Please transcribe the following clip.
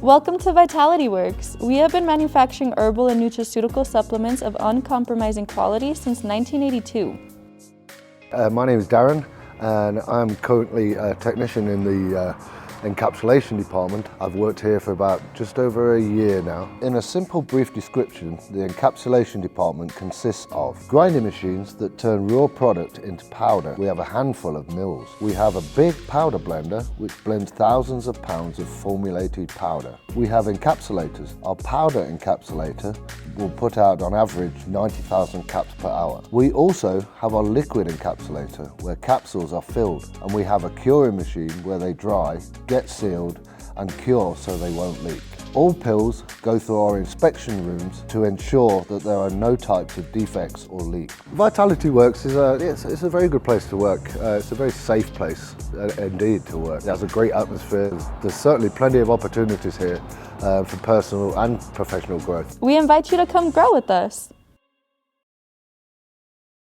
Welcome to Vitality Works. We have been manufacturing herbal and nutraceutical supplements of uncompromising quality since 1982. My name is Darren and I'm currently a technician in the Encapsulation Department. I've worked here for about just over a year now. In a simple brief description, the Encapsulation Department consists of grinding machines that turn raw product into powder. We have a handful of mills. We have a big powder blender which blends thousands of pounds of formulated powder. We have encapsulators. Our powder encapsulator will put out on average 90,000 caps per hour. We also have our liquid encapsulator where capsules are filled, and we have a curing machine where they dry, get sealed and cure so they won't leak. All pills go through our inspection rooms to ensure that there are no types of defects or leaks. Vitality Works is it's a very good place to work. It's a very safe place indeed to work. It has a great atmosphere. There's certainly plenty of opportunities here for personal and professional growth. We invite you to come grow with us.